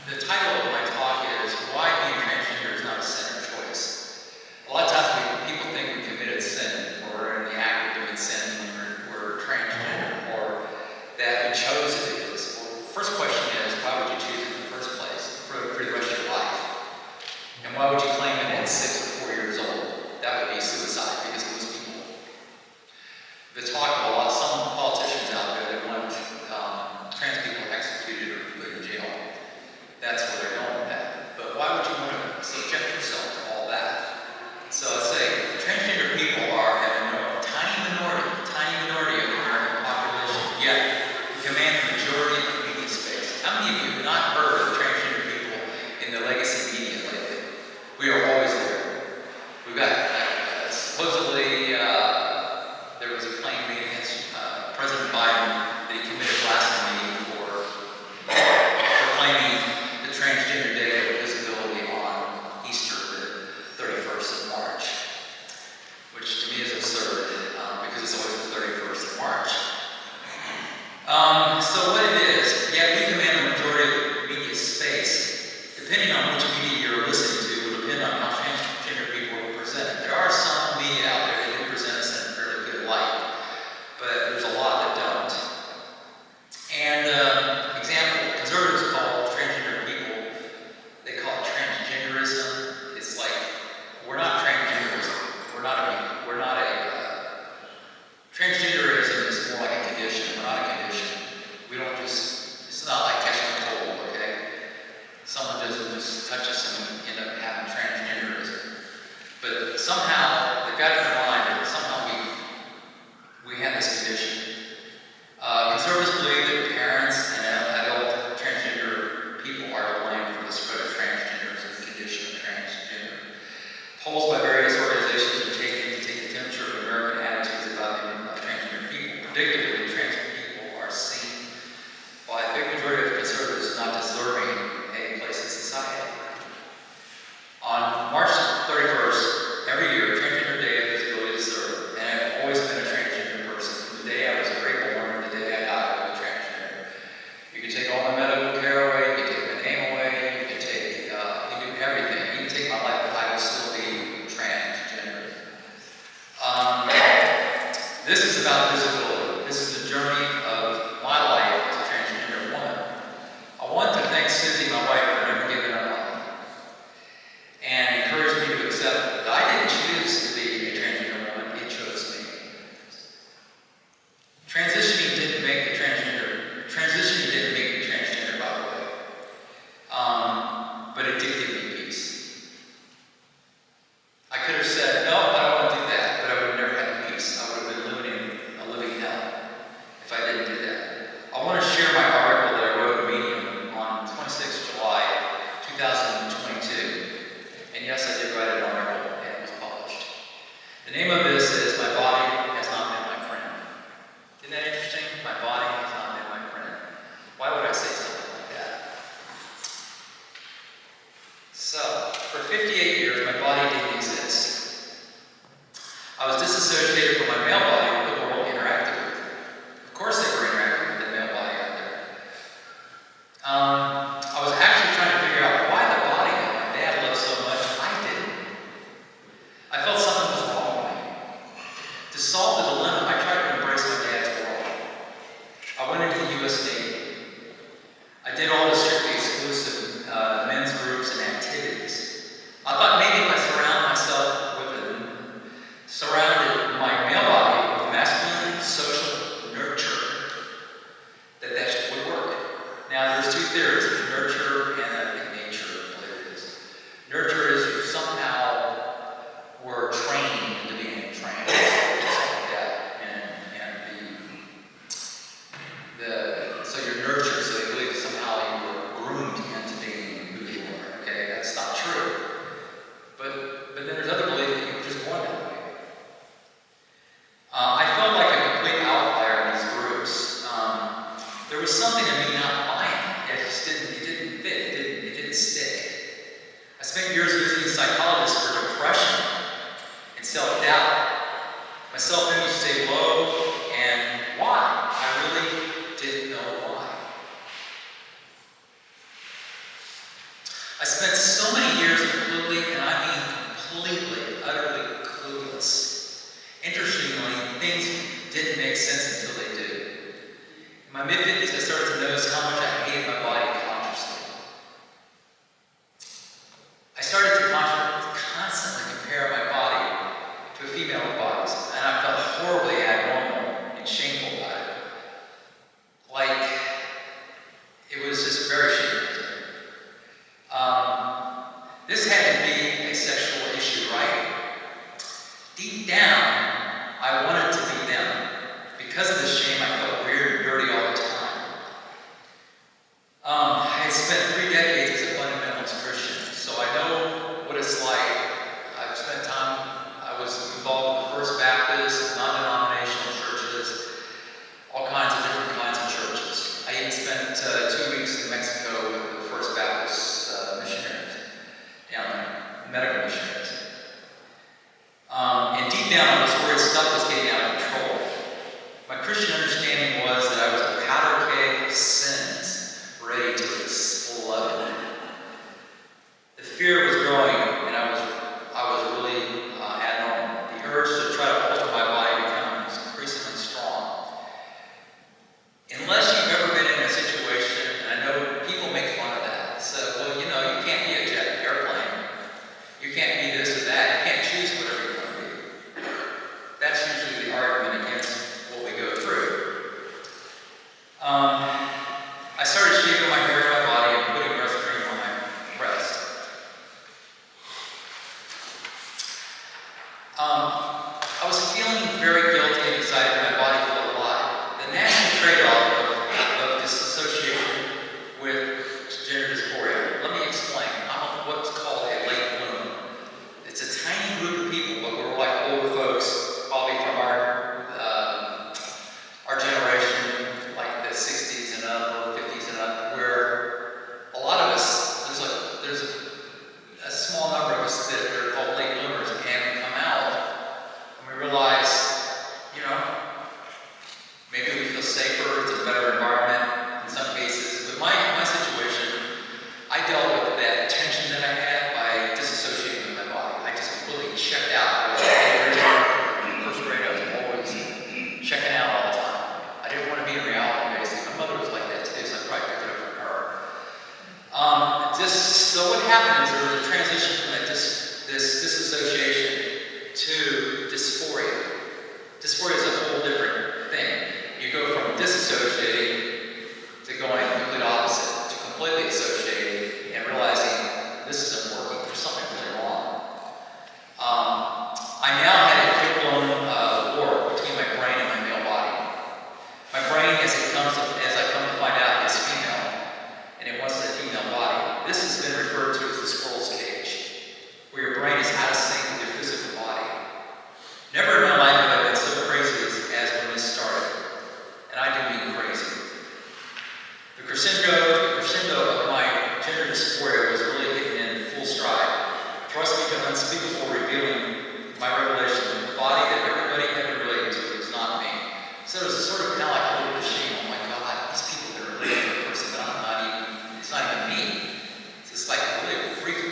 The title of my talk is Why Being Transgender is Not a Sin or Choice. A lot of times people think we committed sin, or we're in the act of doing sin when we're transgender, or that we chose to do this. Well, the first question is, why would you choose it in the first place for the rest of your life? And why would you claim it at 6 or 4 years old? That would be suicide, because most people, the talk of some politicians out there that want trans people executed or put in jail. That's where they're going with that. But why would you want to subject yourself to all that? So I'd say transgender people are a tiny minority of the American population, yet command the majority of media space. How many of you have not heard of transgender people in the legacy media lately? We are always there. We've got supposedly there was a claim made against President Biden that he committed blasphemy for proclaiming the Transgender Day of Visibility on Easter, the 31st of March, which to me is absurd because it's always the 31st of March. So what it is, yeah, we command the majority of media space. Depending on which media you're listening to will depend on how transgender people are presented. There are some media out there that do present us in a fairly good light, but there's a lot that don't. And example, conservatives call transgender people, they call it transgenderism. It's like, we're not transgenderism. Transgenderism is more like a condition. We're not a condition. We don't just, it's not like catching a cold, okay? Someone doesn't just touch us and we end up having transgenderism. But somehow, they've got it in their mind that somehow we have this condition. Conservatives believe that parents and adult transgender people are to blame for the spread of transgenderism and the condition of transgender. Polls by various organizations are taken to take the temperature of American attitudes about transgender people. Predictably, trans people are seen by a big majority of conservatives as not deserving a place in society. On March 31st, every year, Transgender Day of Visibility is observed, and I've always been a transgender person. From the day I was born to the day I died, I was transgender. You can take all my medical care away, you can take my name away, you can do everything. You can take my life, but I will still be transgender. This is about visibility. This is the journey of my life as a transgender woman. I want to thank Susie, my wife, for never giving up on me and encouraged me to accept that I didn't choose to be a transgender woman, it chose me. Transitioning didn't make me transgender, by the way. But it did give me peace. I could have said, no, I don't want to do that, but I would have never had peace. I would have been living a living hell if I didn't do that. I want to share my article that I wrote in Medium on 26 July 2022. And yes, I did write an article and it was published. The name of this is My Body Has Not Been My Friend. Isn't that interesting? My body has not been my friend. Why would I say something like that? So, for 58 years, my body didn't exist. I was disassociated from my male body with the world interacted with. Of course they were interacting with the male body out there. I was actually trying to figure out why the body that my dad loved so much, I didn't. I felt something was wrong with me. To solve the dilemma, I tried to embrace my dad's world. I went into the U.S. Navy. I did all the strictly exclusive men's groups and activities. I thought maybe if I surrounded my male body with masculine social nurture, that would work. Now there's two theories, there's nurture and I think nature, I believe it is. Nurture is you somehow were trained into being trans, something like that, so you're nurtured, so they believe somehow you were groomed into being who you are. Okay, that's not true. But then there's other belief that you were just born that way. I felt like a complete outlier in these groups. There was something in me not buying it. It just didn't I spent so many years completely, and I mean completely, utterly clueless. Interestingly, things didn't make sense until they did. In my mid-50s, I started to notice how much I hated my body consciously. I started to constantly compare my body to a female body's, and I felt horribly abnormal and shameful about it. Like, it was just very shameful to me. This had to be a sexual issue, right? Deep down, I wanted to be them. Because of the shame, I felt weird and dirty all the time. I had spent 3 decades as a fundamentalist Christian, so I know what it's like. I've spent time, I was involved with the First Baptist, non-denominational churches, all kinds of different kinds of churches. I even spent 2 weeks in Mexico with the First Baptist missionaries down there, medical missionaries. And deep down I was worried stuff was getting out of control. My Christian understanding was that I was a powder keg of sins ready to explode. The fear was growing, and I was really abnormal. The urge to try to alter my body becomes increasingly strong. Unless you've ever been in a situation, and I know people make fun of that, so, well, you know, you can't be a jet airplane. You can't be this or that. You can't choose whatever you want to be. That's usually the argument against what we go through. I started shaving my hair and my body and putting breast cream on my breast. I was feeling very guilty and excited my body felt alive. The national trade-off of disassociation with gender dysphoria. Let me explain. I'm what's called a late bloomer. It's a tiny group of people, but we're like older folks, probably from our generation, like the 60s and up, or 50s and up, where a lot of us, there's a small number of us that are called late bloomers, and we come out, and we realize, you know, maybe we feel safer, it's a better environment in some cases. But my situation, I dealt with that tension that I had by disassociating with my body. I just completely checked out. I was in first grade, I was always checking out all the time. I didn't want to be in reality, basically. My mother was like that too, so I probably picked it up from her. So what happened is there was a transition from this disassociation to dysphoria. Dysphoria is a whole different thing. You go from disassociating to going the complete opposite, to completely associating and realizing this isn't working, there's something really wrong. I now had a full-blown war between my brain and my male body. My brain, as I come to find out, is female, and it wants a female body. This has been referred to as the squirrel's cage, where your brain is out of sync with your physical body. Never in my life have I been so crazy as when this started, and I do mean crazy. The crescendo of my gender dysphoria was really hitting in full stride, thrust me to unspeakable revealing my revelation of the body that everybody had been relating to was not me. So it was sort of kind of like a little bit of shame. Oh my God, these people that are relating to a person that I'm not even, it's not even me. It's just like really freaky.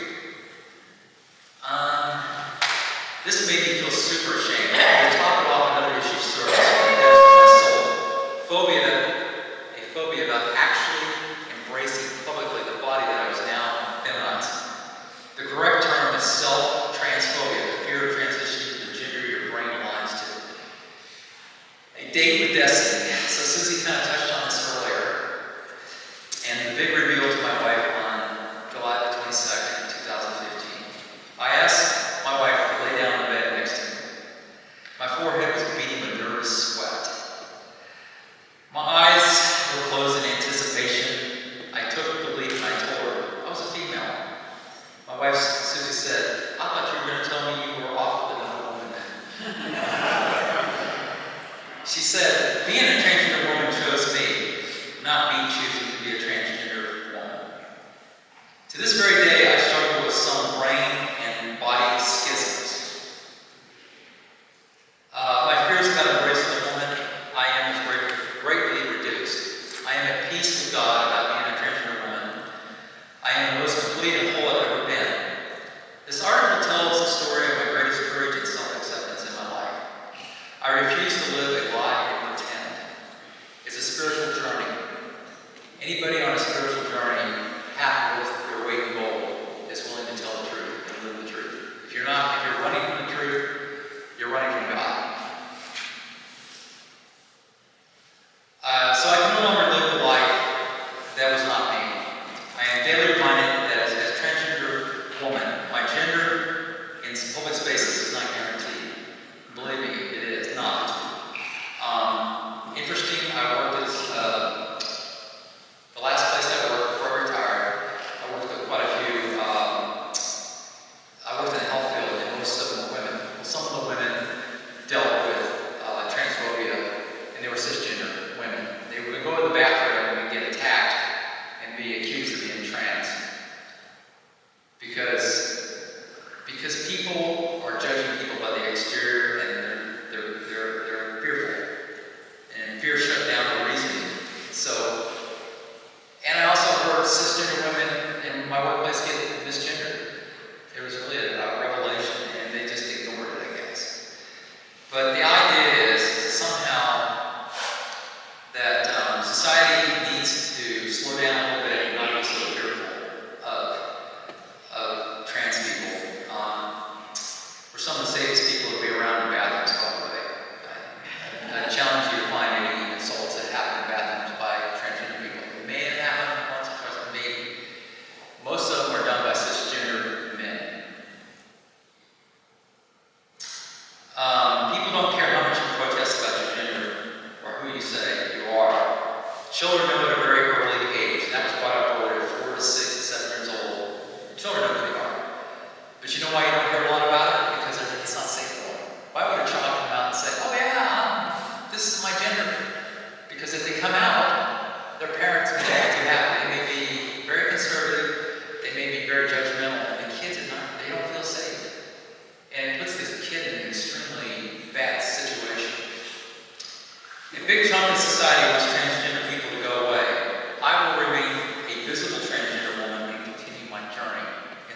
This made me feel super ashamed. We'll talk about another issue service my soul. A phobia about actually embracing publicly the body that I was now feminizing. The correct term is self-transphobia, the fear of transitioning to the gender your brain aligns to. A date with destiny. So Susie kind of touched on this earlier. And the big reveal to my wife on July the 22nd, 2015. I asked my wife to lay down in the bed next to me. My forehead was beating with nervous sweat. My eyes were closed in anticipation. I took the leap and I told her I was a female. My wife, Susie, said, I thought you were going to tell me you were awful another woman then. She said, being a transgender woman chose me, not me choosing to be a transgender woman. To this very day, I struggle with some brain and body schisms. My fears about embracing a woman I am is greatly reduced. I am at peace with God about being a transgender woman. I am the most complete and whole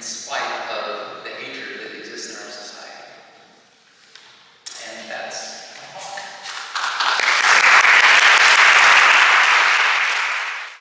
spite